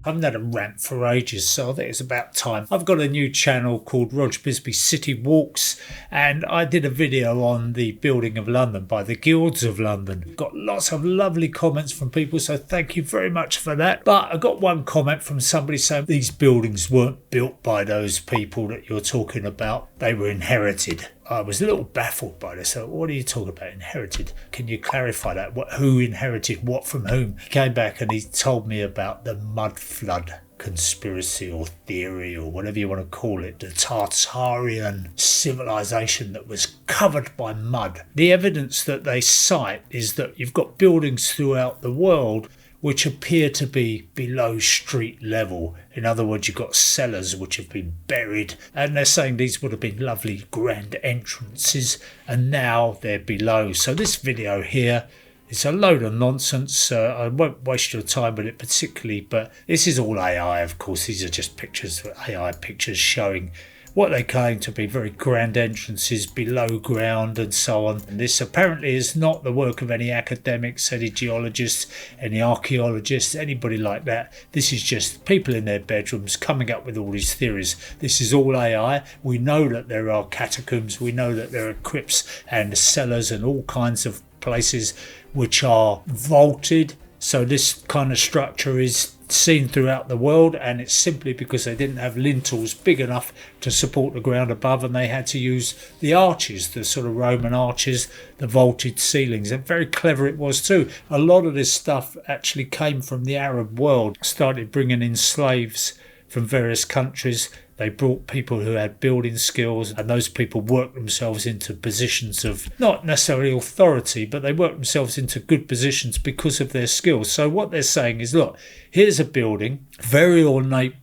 I haven't had a rant for ages, so I think it's about time. I've got a new channel called Roger Bisby City Walks, and I did a video on the building of London by the Guilds of London. Got lots of lovely comments from people, so thank you very much for that. But I got one comment from somebody saying these buildings weren't built by those people that you're talking about. They were inherited. I was a little baffled by this. So what are you talking about, inherited? Can you clarify that? Who inherited what from whom? He came back and he told me about the mud flood conspiracy or theory or whatever you want to call it, the Tartarian civilization that was covered by mud. The evidence that they cite is that you've got buildings throughout the world which appear to be below street level. In other words, you've got cellars which have been buried, and they're saying these would have been lovely grand entrances, and now they're below. So this video here is a load of nonsense. I won't waste your time with it particularly, but this is all AI, of course. These are just pictures, AI pictures showing what they claim to be very grand entrances below ground and so on. And this apparently is not the work of any academics, any geologists, any archaeologists, anybody like that. This is just people in their bedrooms coming up with all these theories. This is all AI. We know that there are catacombs, we know that there are crypts and cellars and all kinds of places which are vaulted. So this kind of structure is seen throughout the world, and it's simply because they didn't have lintels big enough to support the ground above, and they had to use the arches, the sort of Roman arches, the vaulted ceilings. And very clever it was too. A lot of this stuff actually came from the Arab world, started bringing in slaves from various countries. They brought people who had building skills, and those people worked themselves into positions of not necessarily authority, but they worked themselves into good positions because of their skills. So what they're saying is, look, here's a building, very ornate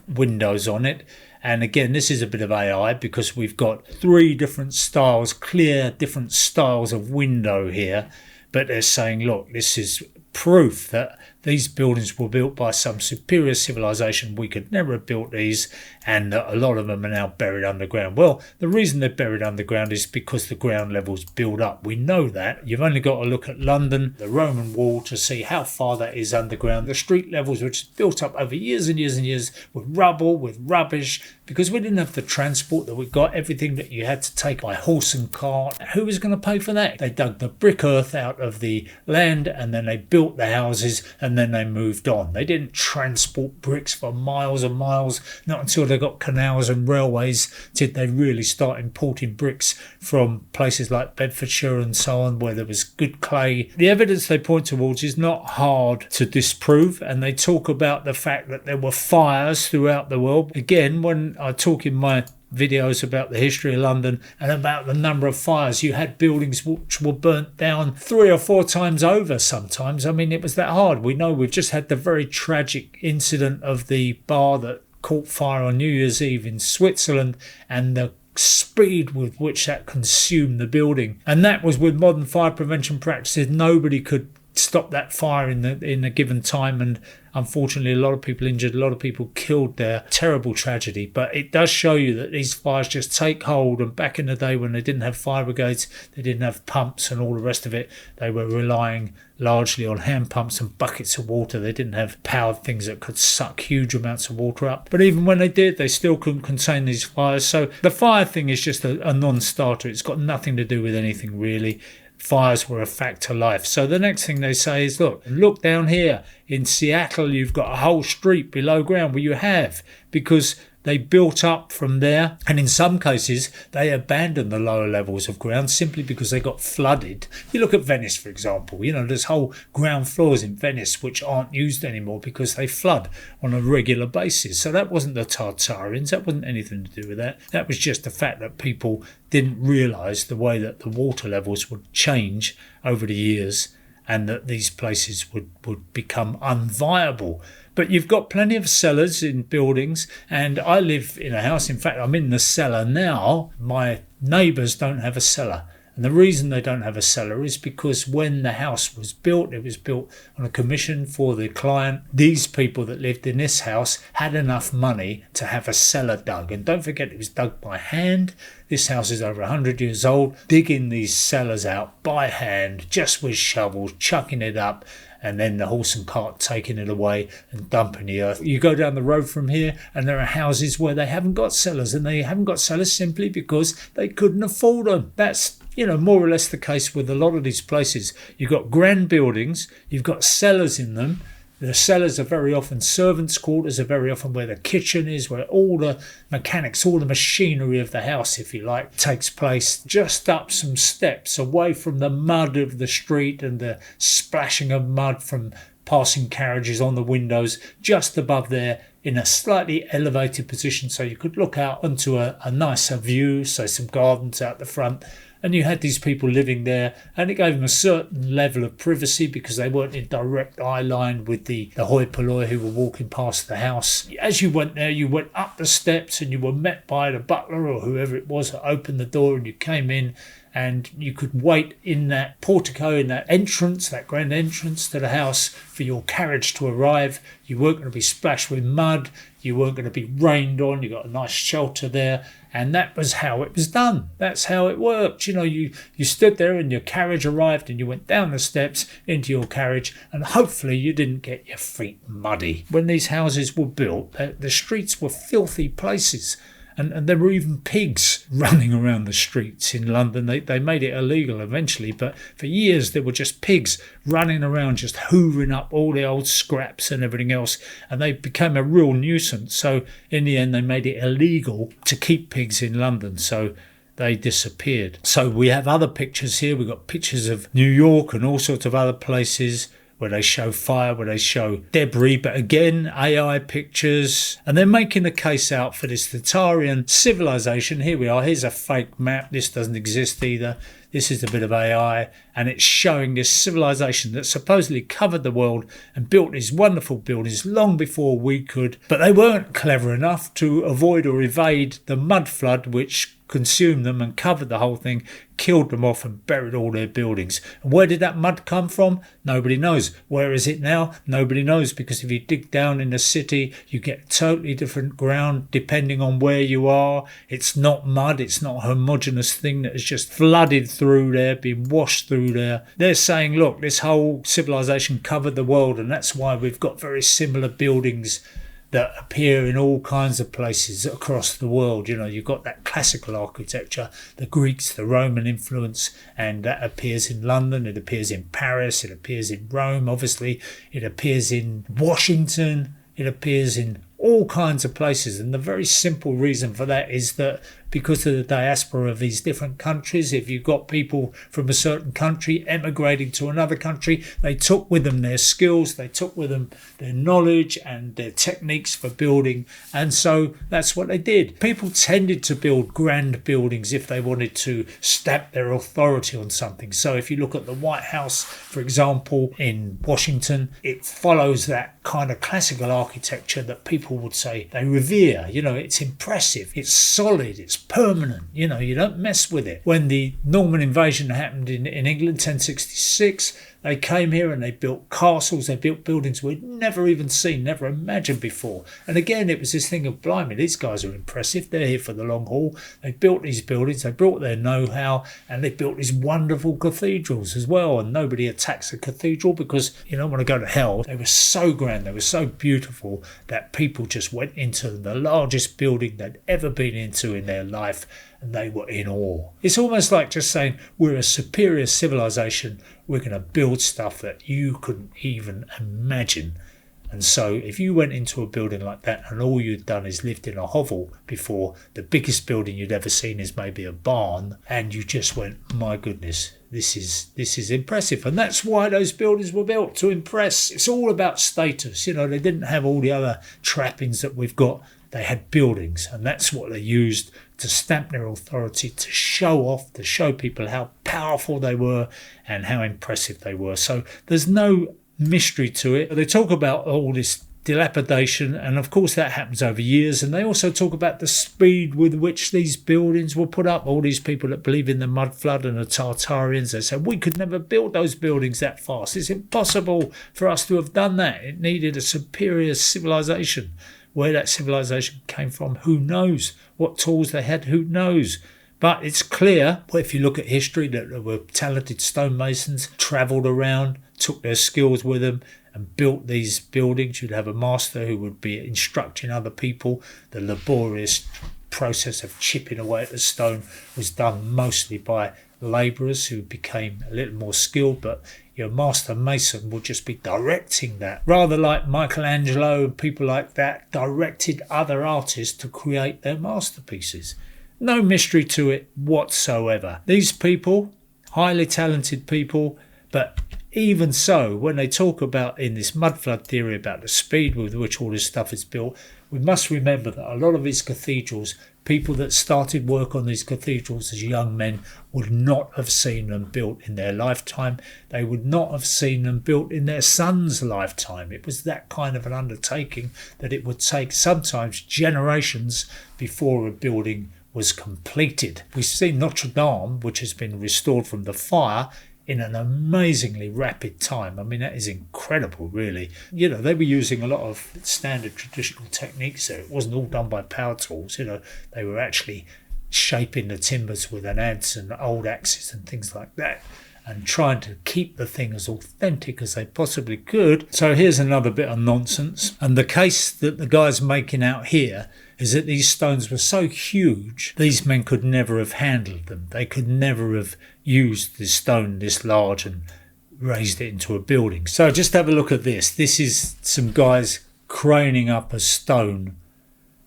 windows on it. And again, this is a bit of AI because we've got three different styles, clear different styles of window here. But they're saying, look, this is proof that these buildings were built by some superior civilization. We could never have built these, and a lot of them are now buried underground. Well, the reason they're buried underground is because the ground levels build up. We know that. You've only got to look at London, the Roman wall, to see how far that is underground. The street levels, which is built up over years and years and years with rubble, with rubbish, because we didn't have the transport that we got, everything that you had to take by horse and cart. Who was going to pay for that? They dug the brick earth out of the land, and then they built the houses, and then they moved on. They didn't transport bricks for miles and miles. Not until they got canals and railways did they really start importing bricks from places like Bedfordshire and so on, where there was good clay. The evidence they point towards is not hard to disprove, and they talk about the fact that there were fires throughout the world. Again, when I talk in my videos about the history of London and about the number of fires, you had buildings which were burnt down 3 or 4 times over sometimes. I mean, it was that hard. We know we've just had the very tragic incident of the bar that caught fire on New Year's Eve in Switzerland, and the speed with which that consumed the building. And that was with modern fire prevention practices. Nobody could stop that fire in a given time, and unfortunately a lot of people injured, a lot of people killed there. Terrible tragedy. But it does show you that these fires just take hold, and back in the day when they didn't have fire brigades, they didn't have pumps and all the rest of it, they were relying largely on hand pumps and buckets of water. They didn't have powered things that could suck huge amounts of water up. But even when they did, they still couldn't contain these fires. So the fire thing is just a non-starter. It's got nothing to do with anything really. Fires were a fact to life. So the next thing they say is, look down here in Seattle, you've got a whole street below ground. Well, you have, because they built up from there, and in some cases they abandoned the lower levels of ground simply because they got flooded. You look at Venice, for example. There's whole ground floors in Venice which aren't used anymore because they flood on a regular basis. So that wasn't the Tartarians, that wasn't anything to do with that. That was just the fact that people didn't realise the way that the water levels would change over the years, and that these places would become unviable. But you've got plenty of cellars in buildings, and I live in a house. In fact, I'm in the cellar now. My neighbours don't have a cellar. And the reason they don't have a cellar is because when the house was built, it was built on a commission for the client. These people that lived in this house had enough money to have a cellar dug. And don't forget, it was dug by hand. This house is over 100 years old, digging these cellars out by hand, just with shovels, chucking it up. and then the horse and cart taking it away and dumping the earth. You go down the road from here and there are houses where they haven't got cellars, and they haven't got cellars simply because they couldn't afford them. That's more or less the case with a lot of these places. You've got grand buildings, you've got cellars in them. The cellars are very often servants' quarters, are very often where the kitchen is, where all the mechanics, all the machinery of the house, if you like, takes place. Just up some steps away from the mud of the street and the splashing of mud from passing carriages on the windows, just above there in a slightly elevated position so you could look out onto a nicer view, so some gardens out the front. And you had these people living there, and it gave them a certain level of privacy because they weren't in direct eye line with the hoi polloi who were walking past the house. As you went there, you went up the steps and you were met by the butler or whoever it was that opened the door, and you came in and you could wait in that portico, in that entrance, that grand entrance to the house for your carriage to arrive. You weren't going to be splashed with mud. You weren't going to be rained on. You got a nice shelter there. And that was how it was done. That's how it worked. You stood there and your carriage arrived and you went down the steps into your carriage, and hopefully you didn't get your feet muddy. When these houses were built, the streets were filthy places. And there were even pigs running around the streets in London. They made it illegal eventually, but for years there were just pigs running around, just hoovering up all the old scraps and everything else, and they became a real nuisance. So in the end they made it illegal to keep pigs in London, so they disappeared. So we have other pictures here. We've got pictures of New York and all sorts of other places where they show fire, where they show debris, but again, AI pictures. And they're making a case out for this Tartarian civilization. Here we are. Here's a fake map. This doesn't exist either. This is a bit of AI, and it's showing this civilization that supposedly covered the world and built these wonderful buildings long before we could. But they weren't clever enough to avoid or evade the mud flood, which consumed them and covered the whole thing, killed them off and buried all their buildings. And where did that mud come from? Nobody knows. Where is it now? Nobody knows, because if you dig down in the city, you get totally different ground depending on where you are. It's not mud. It's not a homogeneous thing that has just flooded through there, been washed through there. They're saying, look, this whole civilization covered the world, and that's why we've got very similar buildings that appear in all kinds of places across the world. You've got that classical architecture, the Greeks, the Roman influence, and that appears in London, it appears in Paris, it appears in Rome, obviously, it appears in Washington, it appears in all kinds of places. And the very simple reason for that is that because of the diaspora of these different countries, if you've got people from a certain country emigrating to another country, they took with them their skills, they took with them their knowledge and their techniques for building, and so that's what they did. People tended to build grand buildings if they wanted to stamp their authority on something. So if you look at the White House, for example, in Washington, it follows that kind of classical architecture that people would say they revere. It's impressive, it's solid, it's permanent, you don't mess with it. When the Norman invasion happened in England, 1066, they came here and they built castles, they built buildings we'd never even seen, never imagined before. And again, it was this thing of, blimey, these guys are impressive, they're here for the long haul. They built these buildings, they brought their know-how, and they built these wonderful cathedrals as well. And nobody attacks a cathedral because you don't want to go to hell. They were so grand, they were so beautiful that people just went into the largest building they'd ever been into in their life, and they were in awe. It's almost like just saying, we're a superior civilization, we're going to build stuff that you couldn't even imagine. And so if you went into a building like that and all you'd done is lived in a hovel before, the biggest building you'd ever seen is maybe a barn, and you just went, my goodness, this is impressive. And that's why those buildings were built, to impress. It's all about status. They didn't have all the other trappings that we've got. They had buildings, and that's what they used to stamp their authority, to show off, to show people how powerful they were and how impressive they were. So there's no mystery to it. They talk about all this dilapidation, and of course that happens over years, and they also talk about the speed with which these buildings were put up. All these people that believe in the mud flood and the Tartarians, they say we could never build those buildings that fast. It's impossible for us to have done that. It needed a superior civilization. Where that civilization came from, who knows? What tools they had, who knows? But it's clear, if you look at history, that there were talented stonemasons, travelled around, took their skills with them and built these buildings. You'd have a master who would be instructing other people. The laborious process of chipping away at the stone was done mostly by labourers who became a little more skilled, but your master mason would just be directing that, rather like Michelangelo and people like that directed other artists to create their masterpieces. No mystery to it whatsoever. These people, highly talented people, but even so, when they talk about in this mudflood theory about the speed with which all this stuff is built, we must remember that a lot of these cathedrals, people that started work on these cathedrals as young men would not have seen them built in their lifetime. They would not have seen them built in their son's lifetime. It was that kind of an undertaking that it would take sometimes generations before a building was completed. We've seen Notre Dame, which has been restored from the fire, in an amazingly rapid time. I mean, that is incredible, really. You know, they were using a lot of standard traditional techniques there. It wasn't all done by power tools. You know, they were actually shaping the timbers with an adze and old axes and things like that, and trying to keep the thing as authentic as they possibly could. So here's another bit of nonsense. And the case that the guy's making out here is that these stones were so huge, these men could never have handled them. They could never have used this stone this large and raised it into a building. So just have a look at this. This is some guys craning up a stone,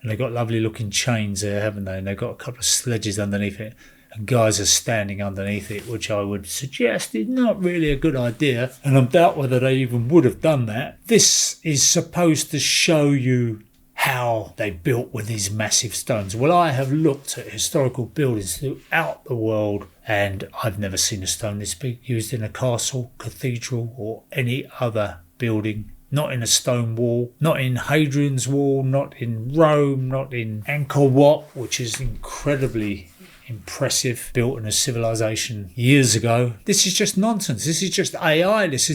and they've got lovely looking chains there, haven't they? And they've got a couple of sledges underneath it, and guys are standing underneath it, which I would suggest is not really a good idea, and I doubt whether they even would have done that. This is supposed to show you how they built with these massive stones. Well, I have looked at historical buildings throughout the world, and I've never seen a stone this big used in a castle, cathedral, or any other building. Not in a stone wall, not in Hadrian's Wall, not in Rome, not in Angkor Wat, which is incredibly impressive, built in a civilization years ago. This is just nonsense. This is just AI. This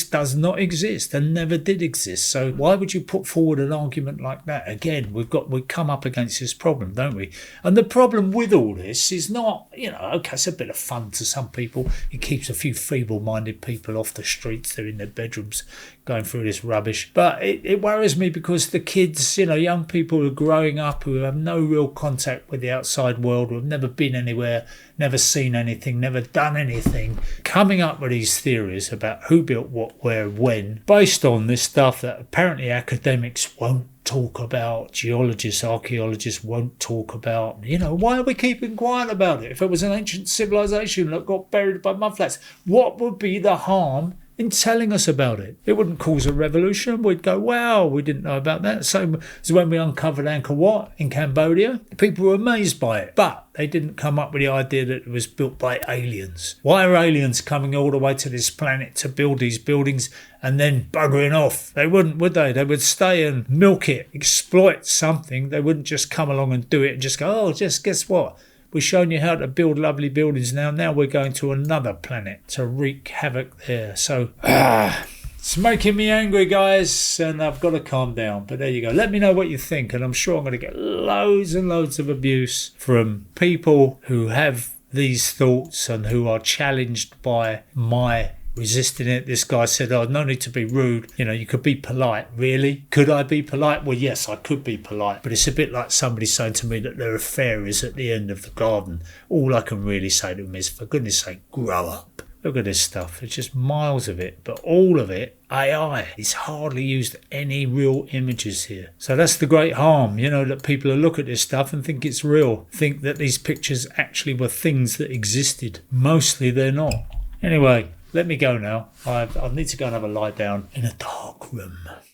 does not exist and never did exist. So why would you put forward an argument like that? Again, we come up against this problem, don't we? And the problem with all this is not, okay, it's a bit of fun to some people. It keeps a few feeble-minded people off the streets. They're in their bedrooms going through this rubbish. But it worries me because the kids, young people who are growing up, who have no real contact with the outside world, who have never been anywhere, never seen anything, never done anything, coming up with these theories about who built what, where, when, based on this stuff that apparently academics won't talk about, geologists, archaeologists won't talk about. Why are we keeping quiet about it? If it was an ancient civilization that got buried by mudflats, what would be the harm in telling us about it? It wouldn't cause a revolution. We'd go, wow, we didn't know about that. Same as when we uncovered Angkor Wat in Cambodia. People were amazed by it, but they didn't come up with the idea that it was built by aliens. Why are aliens coming all the way to this planet to build these buildings and then buggering off? They wouldn't, would they? They would stay and milk it, exploit something. They wouldn't just come along and do it and just go, just guess what? We've shown you how to build lovely buildings now. Now we're going to another planet to wreak havoc there. So, it's making me angry, guys, and I've got to calm down. But there you go. Let me know what you think, and I'm sure I'm going to get loads and loads of abuse from people who have these thoughts and who are challenged by my resisting it. This guy said, no need to be rude. You could be polite. Really? Could I be polite? Well, yes, I could be polite. But it's a bit like somebody saying to me that there are fairies at the end of the garden. All I can really say to them is, for goodness sake, grow up. Look at this stuff. It's just miles of it. But all of it, AI. It's hardly used any real images here. So that's the great harm, that people look at this stuff and think it's real. Think that these pictures actually were things that existed. Mostly they're not. Anyway, let me go now. I need to go and have a lie down in a dark room.